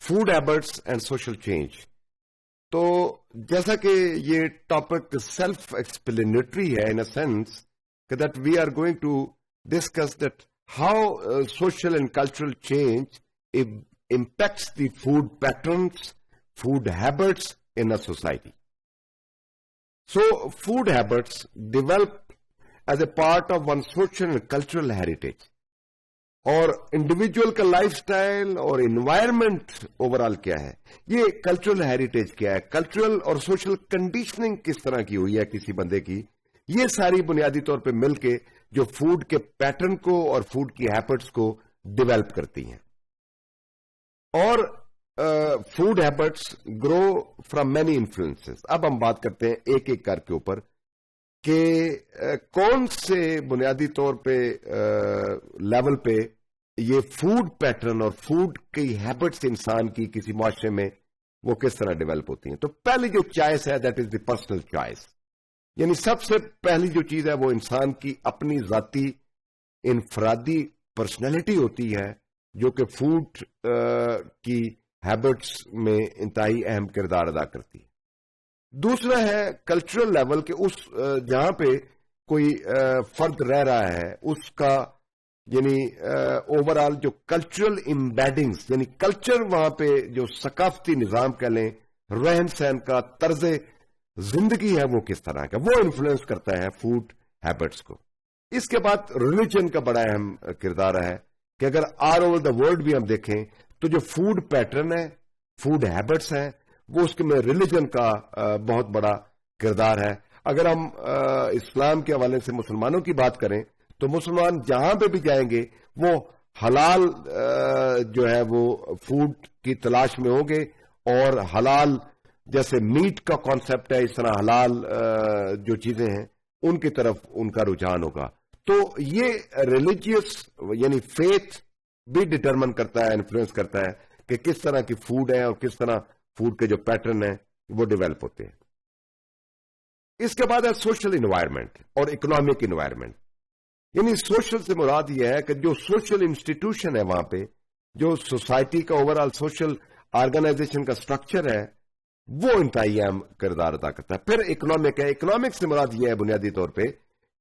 Food habits and social change. تو جیسا کہ یہ ٹاپک سیلف ایکسپلینیٹری ہے in a sense that we are going to discuss that how social and cultural change impacts the food patterns, food habits in a society. So, food habits develop as a part of one social and cultural heritage. اور individual کا life style اور environment over all کیا ہے, یہ cultural heritage کیا ہے, cultural اور social conditioning کس طرح کی ہوئی ہے کسی بندے کی, یہ ساری بنیادی طور پہ مل کے جو فوڈ کے پیٹرن کو اور فوڈ کی ہیبٹس کو ڈیولپ کرتی ہیں. اور food habits grow from many influences. اب ہم بات کرتے ہیں ایک ایک کر کے اوپر کہ کون سے بنیادی طور پہ لیول پہ یہ فوڈ پیٹرن اور فوڈ کی ہیبٹس انسان کی کسی معاشرے میں وہ کس طرح ڈیولپ ہوتی ہیں. تو پہلی جو چوائس ہے that is the personal choice, یعنی سب سے پہلی جو چیز ہے وہ انسان کی اپنی ذاتی انفرادی پرسنالٹی ہوتی ہے جو کہ فوڈ کی ہیبٹس میں انتہائی اہم کردار ادا کرتی ہے. دوسرا ہے کلچرل لیول کہ اس جہاں پہ کوئی فرد رہ رہا ہے اس کا یعنی اوور آل جو کلچرل امبیڈنگز یعنی کلچر وہاں پہ جو ثقافتی نظام کہہ لیں, رہن سہن کا طرز زندگی ہے وہ کس طرح کا, وہ انفلوئنس کرتا ہے فوڈ ہیبٹس کو. اس کے بعد ریلیجن کا بڑا اہم کردار ہے کہ اگر آل اوور دا ورلڈ بھی ہم دیکھیں تو جو فوڈ پیٹرن ہے, فوڈ ہیبٹس ہیں, وہ اس کے میں ریلیجن کا بہت بڑا کردار ہے. اگر ہم اسلام کے حوالے سے مسلمانوں کی بات کریں تو مسلمان جہاں پہ بھی جائیں گے وہ حلال جو ہے وہ فوڈ کی تلاش میں ہوں گے, اور حلال جیسے میٹ کا کانسیپٹ ہے اس طرح حلال جو چیزیں ہیں ان کی طرف ان کا رجحان ہوگا. تو یہ ریلیجیس یعنی فیتھ بھی ڈٹرمن کرتا ہے, انفلوئنس کرتا ہے کہ کس طرح کی فوڈ ہے اور کس طرح فوڈ کے جو پیٹرن ہیں وہ ڈیولپ ہوتے ہیں. اس کے بعد ہے سوشل انوائرمنٹ اور اکنامک انوائرمنٹ. یعنی سوشل سے مراد یہ ہے کہ جو سوشل انسٹیٹیوشن ہے وہاں پہ جو سوسائٹی کا اوور آل سوشل آرگنائزیشن کا اسٹرکچر ہے وہ انتہائی اہم کردار ادا کرتا ہے. پھر اکنامک ہے. اکنامک سے مراد یہ ہے بنیادی طور پہ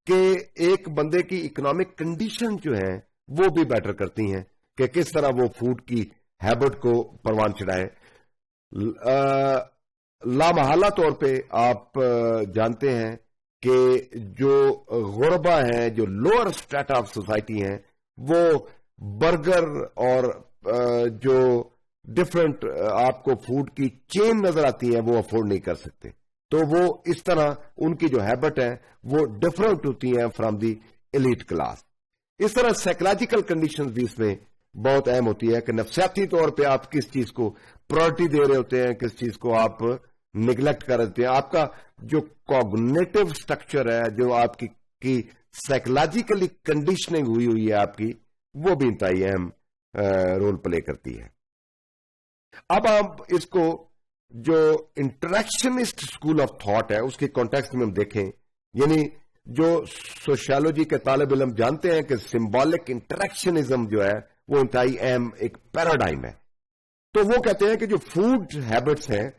کہ ایک بندے کی اکنامک کنڈیشن جو ہیں وہ بھی بیٹر کرتی ہیں کہ کس طرح وہ فوڈ کی ہیبٹ کو پروان چڑھائے. لامحالہ طور پہ آپ جانتے ہیں کہ جو غربا ہیں, جو لوور اسٹریٹا آف سوسائٹی ہیں, وہ برگر اور جو ڈفرنٹ آپ کو فوڈ کی چین نظر آتی ہیں وہ افورڈ نہیں کر سکتے. تو وہ اس طرح ان کی جو ہیبٹ ہے وہ ڈفرنٹ ہوتی ہیں فرام دی ایلیٹ کلاس. اس طرح سائیکولوجیکل کنڈیشنز بھی اس میں بہت اہم ہوتی ہے کہ نفسیاتی طور پہ آپ کس چیز کو پرائرٹی دے رہے ہوتے ہیں, کس چیز کو آپ نگلیکٹ کر دیتے ہیں. آپ کا جو کوگنیٹو اسٹرکچر ہے, جو آپ کی سائیکولوجیکلی کنڈیشننگ ہوئی ہے آپ کی, وہ بھی انتہائی اہم رول پلے کرتی ہے. اب آپ اس کو جو انٹریکشنسٹ اسکول آف تھاٹ ہے اس کے کانٹیکسٹ میں ہم دیکھیں, یعنی جو سوشیالوجی کے طالب علم جانتے ہیں کہ سمبولک انٹریکشنزم جو ہے وہ انتہائی اہم ایک پیراڈائم ہے. تو وہ کہتے ہیں کہ جو فوڈ ہیبٹس ہیں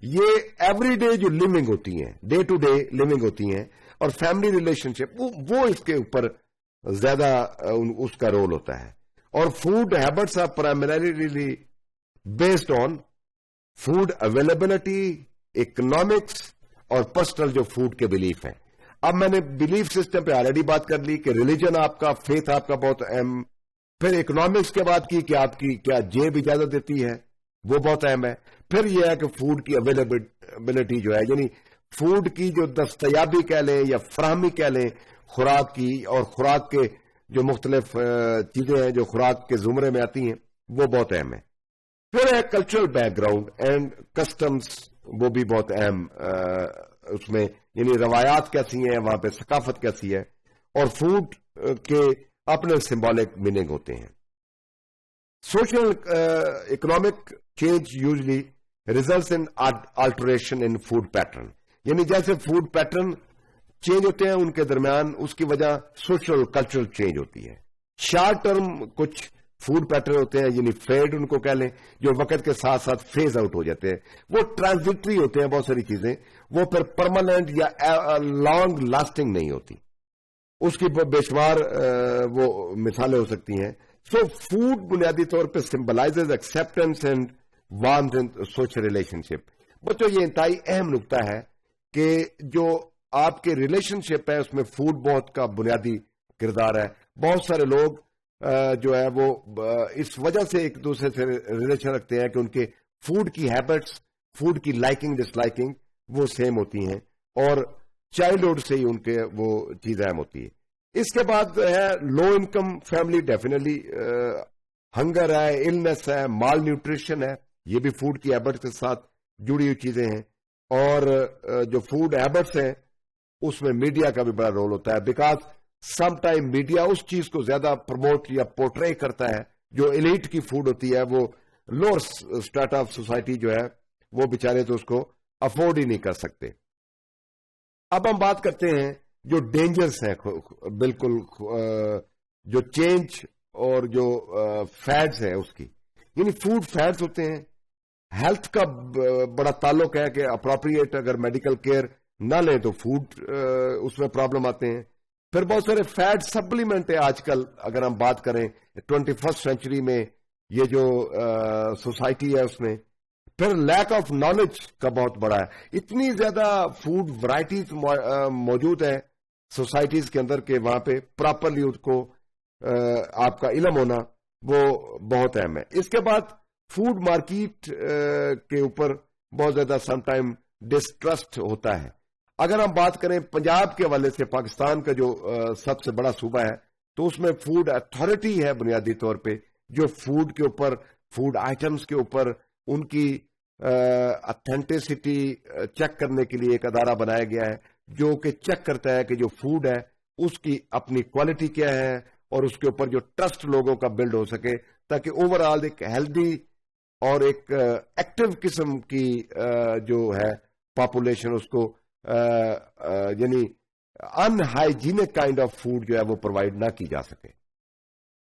یہ ایوری ڈے جو لیونگ ہوتی ہیں, ڈے ٹو ڈے لیونگ ہوتی ہیں, اور فیملی ریلیشن شپ وہ اس کے اوپر زیادہ اس کا رول ہوتا ہے. اور food habits are primarily based on food availability, economics اور پرسنل جو فوڈ کے بلیف ہیں. اب میں نے بلیف سسٹم پہ آلریڈی بات کر لی کہ ریلیجن آپ کا, فیتھ آپ کا بہت اہم. پھر اکنامکس کے بات کی کہ آپ کی کیا جیب اجازت دیتی ہے, وہ بہت اہم ہے. پھر یہ ہے کہ فوڈ کی اویلیبلٹی جو ہے, یعنی فوڈ کی جو دستیابی کہہ لیں یا فراہمی کہہ لیں خوراک کی, اور خوراک کے جو مختلف چیزیں ہیں جو خوراک کے زمرے میں آتی ہیں وہ بہت اہم ہے. پھر ہے cultural back ground and customs, وہ بھی بہت اہم اس میں, یعنی روایات کیسی ہیں وہاں پہ, ثقافت کیسی ہے, اور فوڈ کے اپنے سمبولک میننگ ہوتے ہیں. Social economic change usually results in alteration in food pattern, یعنی جیسے فوڈ پیٹرن چینج ہوتے ہیں ان کے درمیان اس کی وجہ سوشل کلچرل چینج ہوتی ہے. شارٹ ٹرم کچھ فوڈ پیٹرن ہوتے ہیں، یعنی فیڈ ان کو کہہ لیں، جو وقت کے ساتھ ساتھ فیز آؤٹ ہو جاتے ہیں. وہ ٹرانزٹری ہوتے ہیں بہت ساری چیزیں، وہ پھر پرماننٹ یا لانگ لاسٹنگ نہیں ہوتی. اس کی بے شمار وہ مثالیں ہو سکتی ہیں. سو فوڈ بنیادی طور پہ symbolises acceptance and warmth in social relationship. بچوں یہ انتہائی اہم نقطہ ہے کہ جو آپ کے ریلیشن شپ ہے اس میں فوڈ بہت کا بنیادی کردار ہے. بہت سارے لوگ جو ہے وہ اس وجہ سے ایک دوسرے سے ریلیشن رکھتے ہیں کہ ان کے فوڈ کی ہیبٹس، فوڈ کی لائکنگ ڈس لائکنگ وہ سیم ہوتی ہیں، اور چائلڈہڈ سے ہی ان کے وہ چیز اہم ہوتی ہے. اس کے بعد ہے low income family, definitely hunger ہے، النس ہے، مال نیوٹریشن ہے، یہ بھی فوڈ کی ہیبٹ کے ساتھ جڑی ہوئی چیزیں ہیں. اور جو فوڈ ہیبٹس ہیں اس میں میڈیا کا بھی بڑا رول ہوتا ہے، بیکاز سم ٹائم میڈیا اس چیز کو زیادہ پروموٹ یا پورٹرے کرتا ہے جو ایلیٹ کی فوڈ ہوتی ہے. وہ لوور اسٹریٹا آف سوسائٹی جو ہے وہ بیچارے تو اس کو افورڈ ہی نہیں کر سکتے. اب ہم بات کرتے ہیں جو ڈینجرس ہیں، بالکل جو چینج اور جو فیڈز ہیں اس کی، یعنی فوڈ فیڈز ہوتے ہیں. ہیلتھ کا بڑا تعلق ہے کہ اپروپریٹ اگر میڈیکل کیئر نہ لیں تو فوڈ اس میں پرابلم آتے ہیں. پھر بہت سارے فیٹ سپلیمنٹ ہیں آج کل، اگر ہم بات کریں 21 سینچری میں یہ جو سوسائٹی ہے اس میں. پھر لیک آف نالج کا بہت بڑا ہے. اتنی زیادہ فوڈ ورائٹیز موجود ہے سوسائٹیز کے اندر کہ وہاں پہ پراپرلی اس کو آپ کا علم ہونا وہ بہت اہم ہے. اس کے بعد فوڈ مارکیٹ کے اوپر بہت زیادہ سم ٹائم ڈسٹرسٹ ہوتا ہے. اگر ہم بات کریں پنجاب کے حوالے سے، پاکستان کا جو سب سے بڑا صوبہ ہے، تو اس میں فوڈ اتھارٹی ہے بنیادی طور پہ، جو فوڈ کے اوپر، فوڈ آئٹمس کے اوپر ان کی اتھینٹسٹی چیک کرنے کے لیے ایک ادارہ بنایا گیا ہے جو کہ چیک کرتا ہے کہ جو فوڈ ہے اس کی اپنی کوالٹی کیا ہے اور اس کے اوپر جو ٹرسٹ لوگوں کا بلڈ ہو سکے، تاکہ اوور آل ایک ہیلدی اور ایک ایکٹیو قسم کی جو ہے پاپولیشن اس کو یعنی ان ہائیجینک کائنڈ آف فوڈ جو ہے وہ پرووائڈ نہ کی جا سکے.